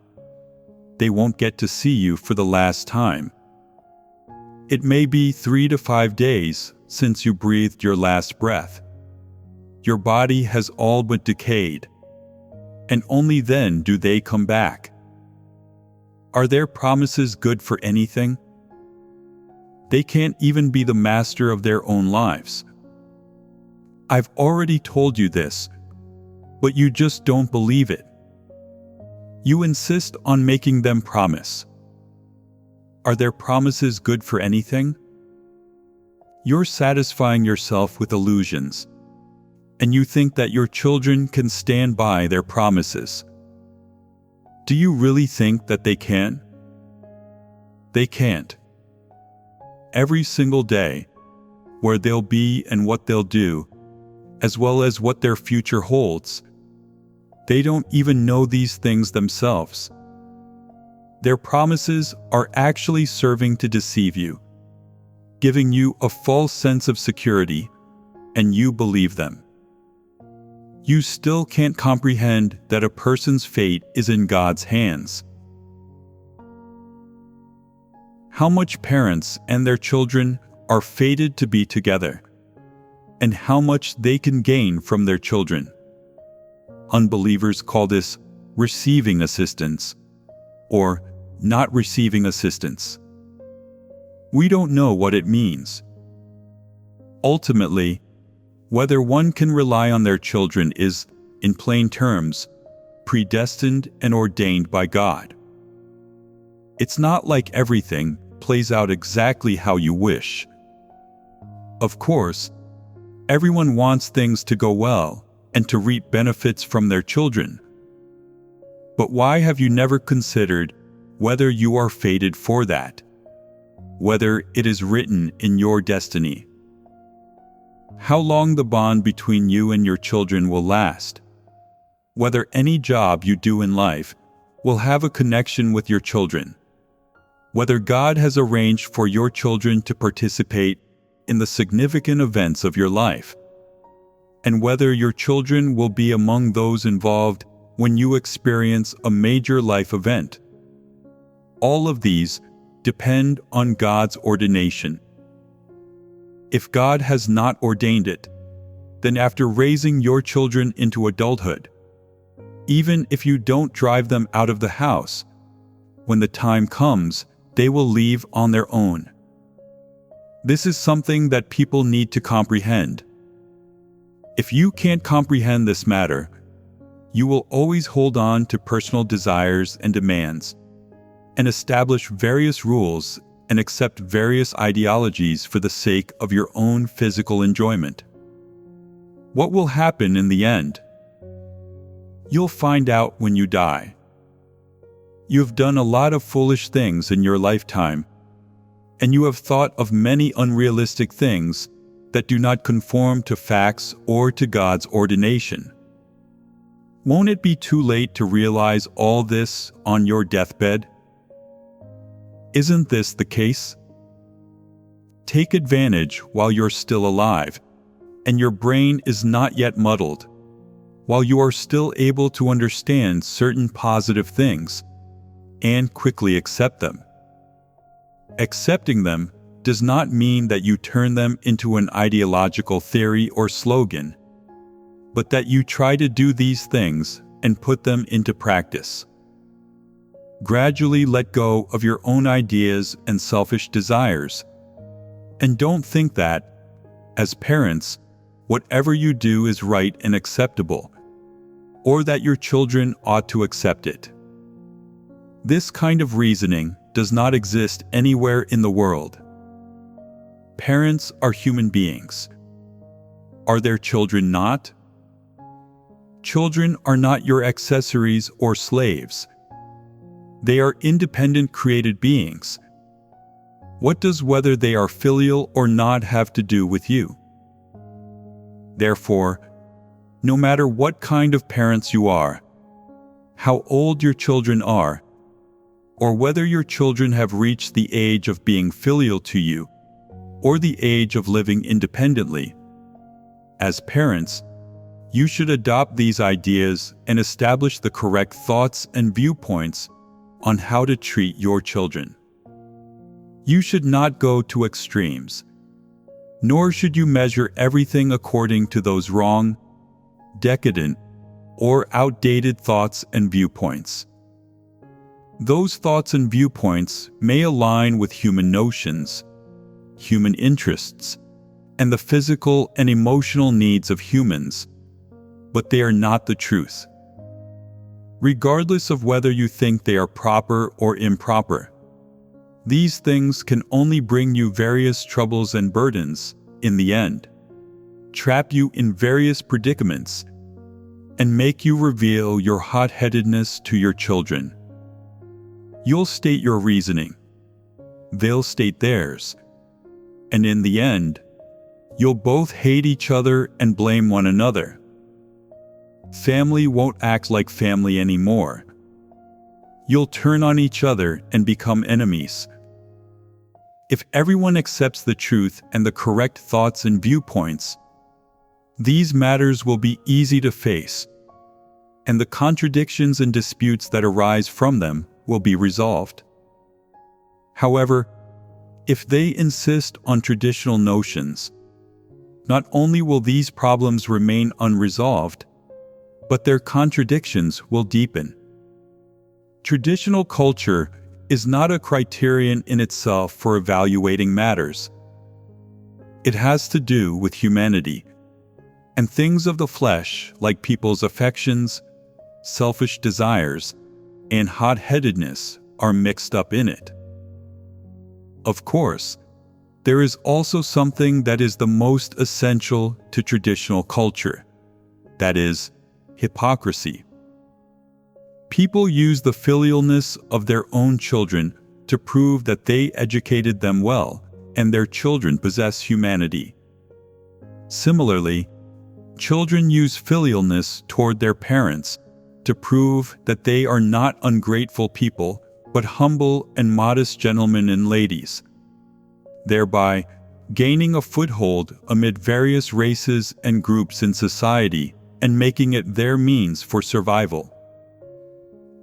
They won't get to see you for the last time. It may be 3 to 5 days since you breathed your last breath. Your body has all but decayed, and only then do they come back. Are their promises good for anything? They can't even be the master of their own lives. I've already told you this, but you just don't believe it. You insist on making them promise. Are their promises good for anything? You're satisfying yourself with illusions, and you think that your children can stand by their promises. Do you really think that they can? They can't. Every single day, where they'll be and what they'll do, as well as what their future holds, they don't even know these things themselves. Their promises are actually serving to deceive you, giving you a false sense of security, and you believe them. You still can't comprehend that a person's fate is in God's hands. How much parents and their children are fated to be together, and how much they can gain from their children. Unbelievers call this receiving assistance, or not receiving assistance. We don't know what it means. Ultimately, whether one can rely on their children is, in plain terms, predestined and ordained by God. It's not like everything plays out exactly how you wish. Of course, everyone wants things to go well and to reap benefits from their children. But why have you never considered whether you are fated for that? Whether it is written in your destiny? How long the bond between you and your children will last? Whether any job you do in life will have a connection with your children? Whether God has arranged for your children to participate in the significant events of your life? And whether your children will be among those involved when you experience a major life event? All of these depend on God's ordination. If God has not ordained it, then after raising your children into adulthood, even if you don't drive them out of the house, when the time comes, they will leave on their own. This is something that people need to comprehend. If you can't comprehend this matter, you will always hold on to personal desires and demands, and establish various rules and accept various ideologies for the sake of your own physical enjoyment. What will happen in the end? You'll find out when you die. You have done a lot of foolish things in your lifetime, and you have thought of many unrealistic things that do not conform to facts or to God's ordination. Won't it be too late to realize all this on your deathbed? Isn't this the case? Take advantage while you're still alive, and your brain is not yet muddled, while you are still able to understand certain positive things, and quickly accept them. Accepting them does not mean that you turn them into an ideological theory or slogan, but that you try to do these things and put them into practice. Gradually let go of your own ideas and selfish desires, and don't think that, as parents, whatever you do is right and acceptable, or that your children ought to accept it. This kind of reasoning does not exist anywhere in the world. Parents are human beings. Are their children not? Children are not your accessories or slaves. They are independent created beings. What does whether they are filial or not have to do with you? Therefore, no matter what kind of parents you are, how old your children are, or whether your children have reached the age of being filial to you, or the age of living independently, as parents, you should adopt these ideas and establish the correct thoughts and viewpoints on how to treat your children. You should not go to extremes, nor should you measure everything according to those wrong, decadent, or outdated thoughts and viewpoints. Those thoughts and viewpoints may align with human notions, human interests, and the physical and emotional needs of humans, but they are not the truth. Regardless of whether you think they are proper or improper, these things can only bring you various troubles and burdens in the end, trap you in various predicaments, and make you reveal your hot-headedness to your children. You'll state your reasoning, they'll state theirs, and in the end, you'll both hate each other and blame one another. Family won't act like family anymore. You'll turn on each other and become enemies. If everyone accepts the truth and the correct thoughts and viewpoints, these matters will be easy to face, and the contradictions and disputes that arise from them will be resolved. However, if they insist on traditional notions, not only will these problems remain unresolved, but their contradictions will deepen. Traditional culture is not a criterion in itself for evaluating matters. It has to do with humanity, and things of the flesh like people's affections, selfish desires, and hot-headedness are mixed up in it. Of course, there is also something that is the most essential to traditional culture, that is, hypocrisy. People use the filialness of their own children to prove that they educated them well and their children possess humanity. Similarly, children use filialness toward their parents to prove that they are not ungrateful people, but humble and modest gentlemen and ladies, thereby gaining a foothold amid various races and groups in society and making it their means for survival.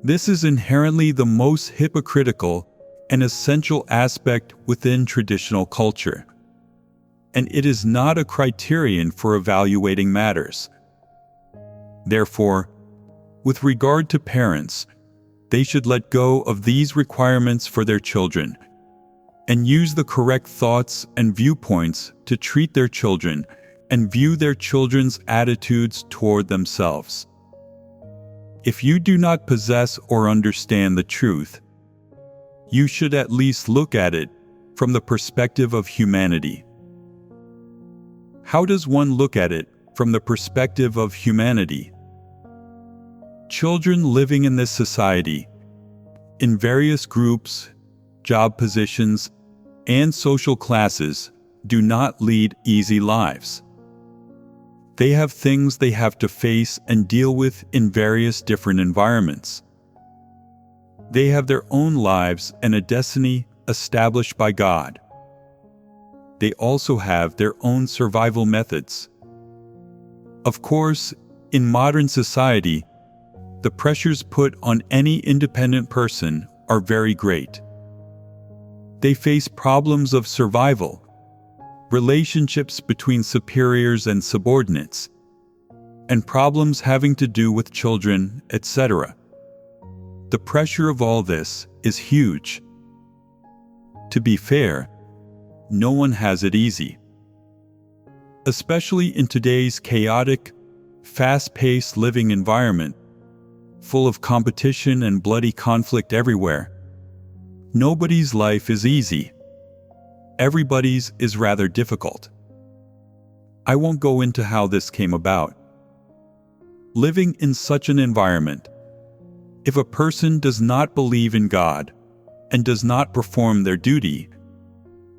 This is inherently the most hypocritical and essential aspect within traditional culture, and it is not a criterion for evaluating matters. Therefore, with regard to parents, they should let go of these requirements for their children and use the correct thoughts and viewpoints to treat their children and view their children's attitudes toward themselves. If you do not possess or understand the truth, you should at least look at it from the perspective of humanity. How does one look at it from the perspective of humanity? Children living in this society, in various groups, job positions, and social classes, do not lead easy lives. They have things they have to face and deal with in various different environments. They have their own lives and a destiny established by God. They also have their own survival methods. Of course, in modern society, the pressures put on any independent person are very great. They face problems of survival, relationships between superiors and subordinates, and problems having to do with children, etc. The pressure of all this is huge. To be fair, no one has it easy. Especially in today's chaotic, fast-paced living environment, full of competition and bloody conflict everywhere. Nobody's life is easy. Everybody's is rather difficult. I won't go into how this came about. Living in such an environment, if a person does not believe in God and does not perform their duty,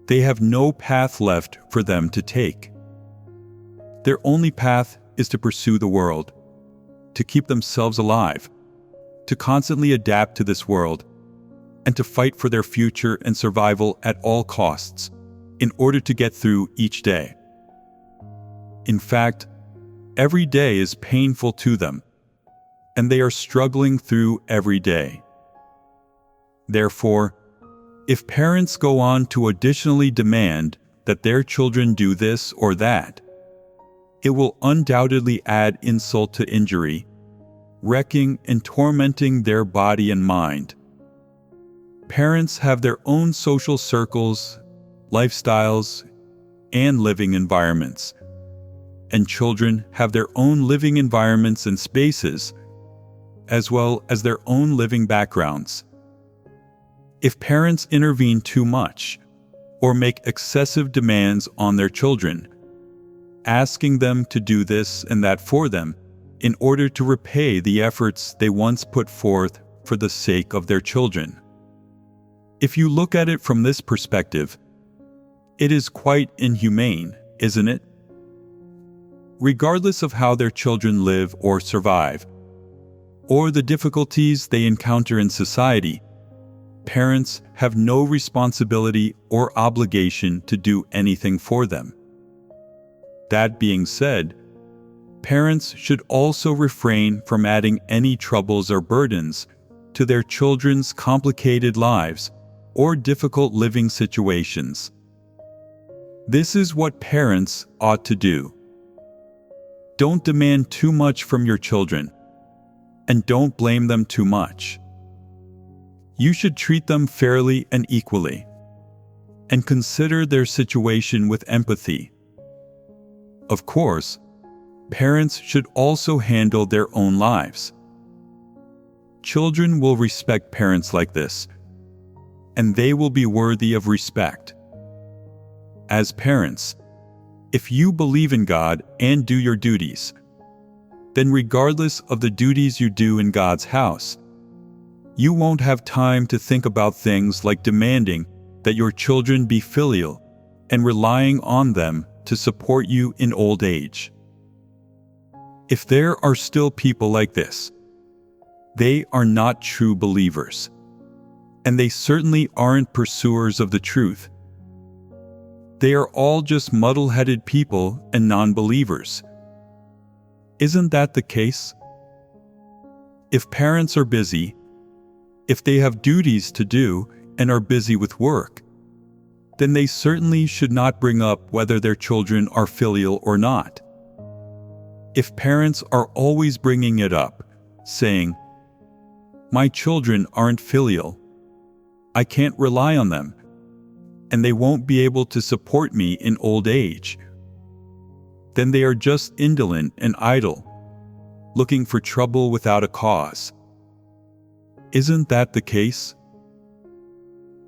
they have no path left for them to take. Their only path is to pursue the world, to keep themselves alive, to constantly adapt to this world, and to fight for their future and survival at all costs in order to get through each day. In fact, every day is painful to them, and they are struggling through every day. Therefore, if parents go on to additionally demand that their children do this or that, it will undoubtedly add insult to injury, wrecking and tormenting their body and mind. Parents have their own social circles, lifestyles, and living environments, and children have their own living environments and spaces, as well as their own living backgrounds. If parents intervene too much or make excessive demands on their children, asking them to do this and that for them in order to repay the efforts they once put forth for the sake of their children. If you look at it from this perspective, it is quite inhumane, isn't it? Regardless of how their children live or survive, or the difficulties they encounter in society, parents have no responsibility or obligation to do anything for them. That being said, parents should also refrain from adding any troubles or burdens to their children's complicated lives or difficult living situations. This is what parents ought to do. Don't demand too much from your children, and don't blame them too much. You should treat them fairly and equally. and consider their situation with empathy. Of course, parents should also handle their own lives. Children will respect parents like this, and they will be worthy of respect. As parents, if you believe in God and do your duties, then regardless of the duties you do in God's house, you won't have time to think about things like demanding that your children be filial and relying on them to support you in old age. If there are still people like this, they are not true believers, and they certainly aren't pursuers of the truth. They are all just muddle-headed people and non-believers. Isn't that the case? If parents are busy, if they have duties to do and are busy with work, then they certainly should not bring up whether their children are filial or not. If parents are always bringing it up, saying, "My children aren't filial, I can't rely on them, and they won't be able to support me in old age," then they are just indolent and idle, looking for trouble without a cause. Isn't that the case?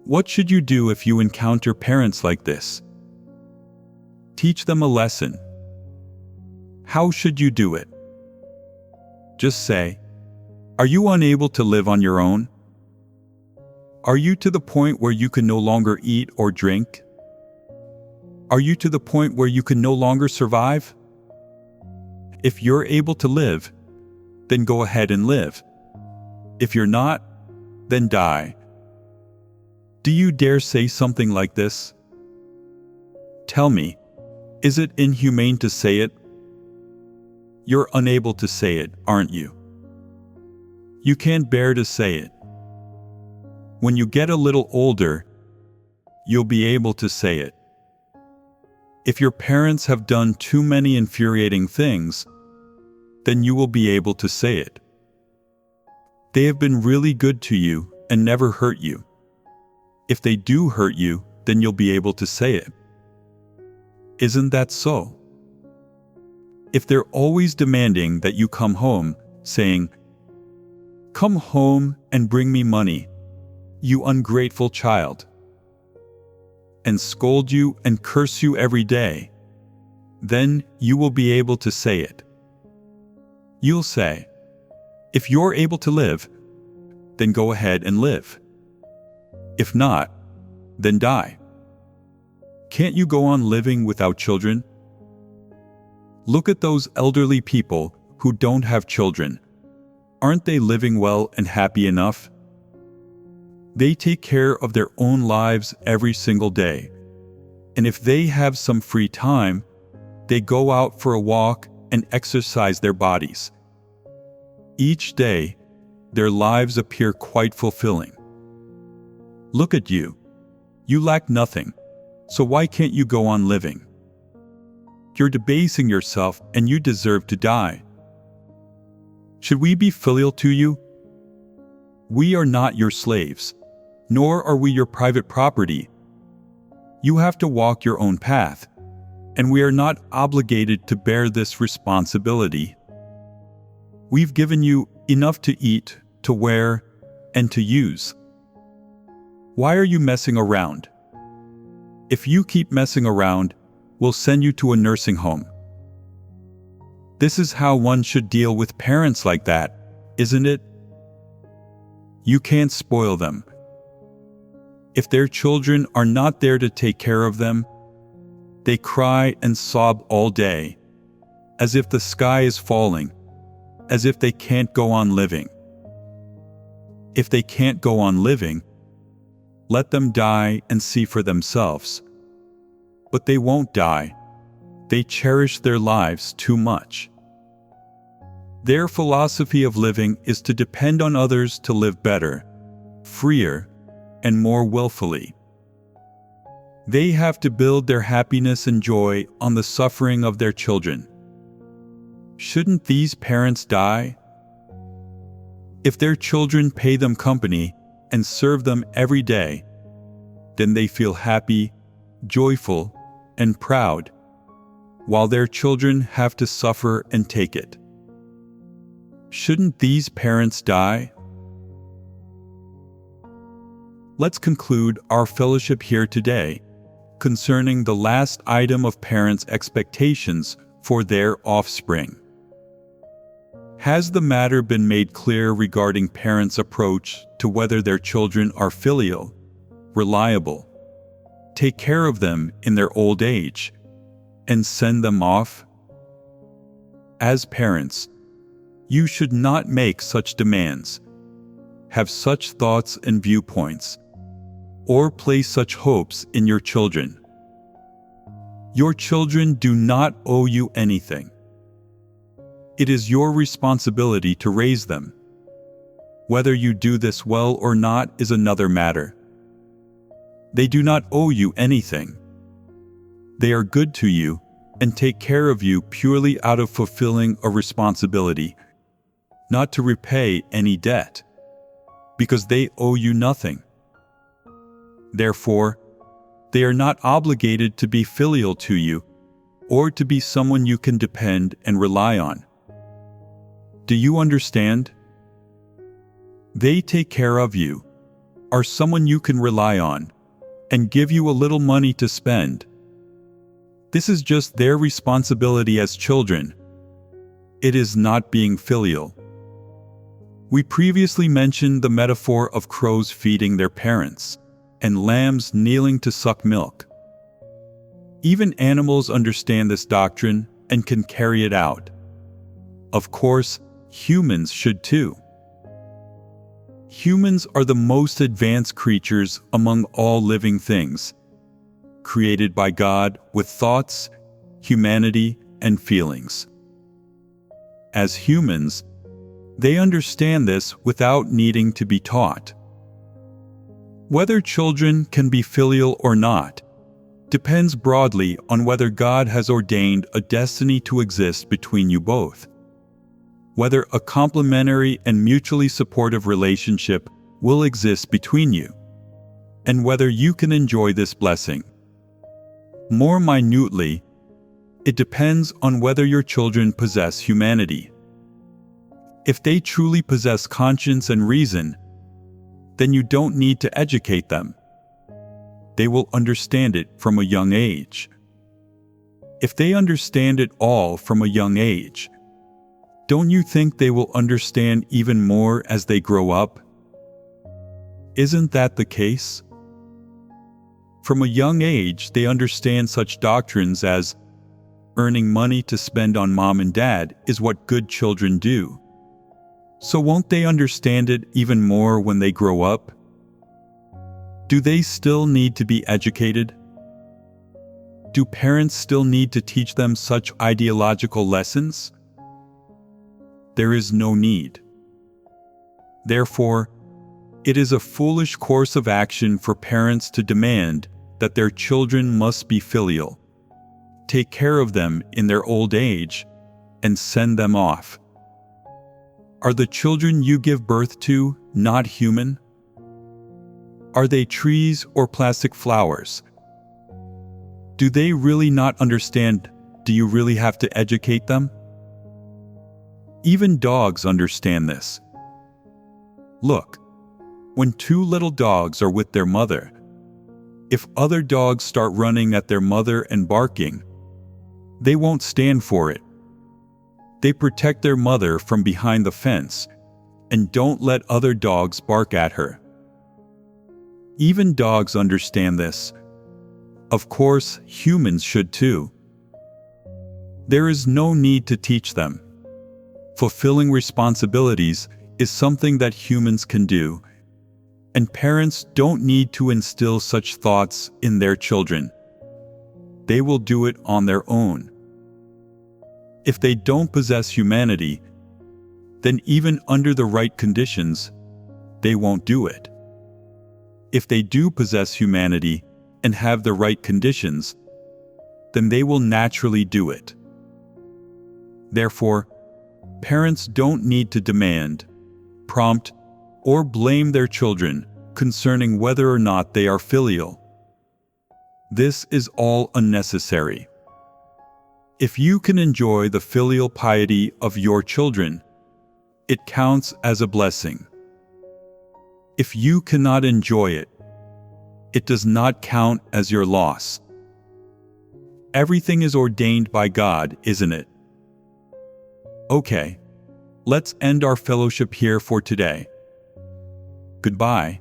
What should you do if you encounter parents like this? Teach them a lesson. How should you do it? Just say, "Are you unable to live on your own? Are you to the point where you can no longer eat or drink? Are you to the point where you can no longer survive? If you're able to live, then go ahead and live. If you're not, then die." Do you dare say something like this? Tell me, is it inhumane to say it? You're unable to say it, aren't you? You can't bear to say it. When you get a little older, you'll be able to say it. If your parents have done too many infuriating things, then you will be able to say it. They have been really good to you and never hurt you. If they do hurt you, then you'll be able to say it. Isn't that so? If they're always demanding that you come home, saying, "Come home and bring me money, you ungrateful child," and scold you and curse you every day, then you will be able to say it. You'll say, "If you're able to live, then go ahead and live. If not, then die." Can't you go on living without children? Look at those elderly people who don't have children. Aren't they living well and happy enough? They take care of their own lives every single day, and if they have some free time, they go out for a walk and exercise their bodies. Each day, their lives appear quite fulfilling. Look at you. You lack nothing, so why can't you go on living? You're debasing yourself and you deserve to die. Should we be filial to you? We are not your slaves, nor are we your private property. You have to walk your own path, and we are not obligated to bear this responsibility. We've given you enough to eat, to wear, and to use. Why are you messing around? If you keep messing around, we'll send you to a nursing home. This is how one should deal with parents like that, isn't it? You can't spoil them. If their children are not there to take care of them, they cry and sob all day, as if the sky is falling, as if they can't go on living. If they can't go on living, let them die and see for themselves. But they won't die. They cherish their lives too much. Their philosophy of living is to depend on others to live better, freer, and more willfully. They have to build their happiness and joy on the suffering of their children. Shouldn't these parents die? If their children pay them company and serve them every day, then they feel happy, joyful, and proud, while their children have to suffer and take it. Shouldn't these parents die? Let's conclude our fellowship here today concerning the last item of parents' expectations for their offspring. Has the matter been made clear regarding parents' approach to whether their children are filial, reliable, take care of them in their old age, and send them off? As parents, you should not make such demands, have such thoughts and viewpoints, or place such hopes in your children. Your children do not owe you anything. It is your responsibility to raise them. Whether you do this well or not is another matter. They do not owe you anything. They are good to you and take care of you purely out of fulfilling a responsibility, not to repay any debt, because they owe you nothing. Therefore, they are not obligated to be filial to you or to be someone you can depend and rely on. Do you understand? They take care of you, are someone you can rely on, and give you a little money to spend. This is just their responsibility as children. It is not being filial. We previously mentioned the metaphor of crows feeding their parents and lambs kneeling to suck milk. Even animals understand this doctrine and can carry it out. Of course, humans should too. Humans are the most advanced creatures among all living things, created by God with thoughts, humanity, and feelings. As humans, they understand this without needing to be taught. Whether children can be filial or not depends broadly on whether God has ordained a destiny to exist between you both, whether a complementary and mutually supportive relationship will exist between you, and whether you can enjoy this blessing. More minutely, it depends on whether your children possess humanity. If they truly possess conscience and reason, then you don't need to educate them. They will understand it from a young age. If they understand it all from a young age, don't you think they will understand even more as they grow up? Isn't that the case? From a young age, they understand such doctrines as earning money to spend on mom and dad is what good children do. So won't they understand it even more when they grow up? Do they still need to be educated? Do parents still need to teach them such ideological lessons? There is no need. Therefore, it is a foolish course of action for parents to demand that their children must be filial, take care of them in their old age, and send them off. Are the children you give birth to not human? Are they trees or plastic flowers? Do they really not understand? Do you really have to educate them? Even dogs understand this. Look, when two little dogs are with their mother, if other dogs start running at their mother and barking, they won't stand for it. They protect their mother from behind the fence and don't let other dogs bark at her. Even dogs understand this. Of course, humans should too. There is no need to teach them. Fulfilling responsibilities is something that humans can do, and parents don't need to instill such thoughts in their children. They will do it on their own. If they don't possess humanity, then even under the right conditions, they won't do it. If they do possess humanity and have the right conditions, then they will naturally do it. Therefore, parents don't need to demand, prompt, or blame their children concerning whether or not they are filial, This is all unnecessary. If you can enjoy the filial piety of your children, it counts as a blessing. If you cannot enjoy it, it does not count as your loss. Everything is ordained by God, isn't it? Okay, let's end our fellowship here for today. Goodbye.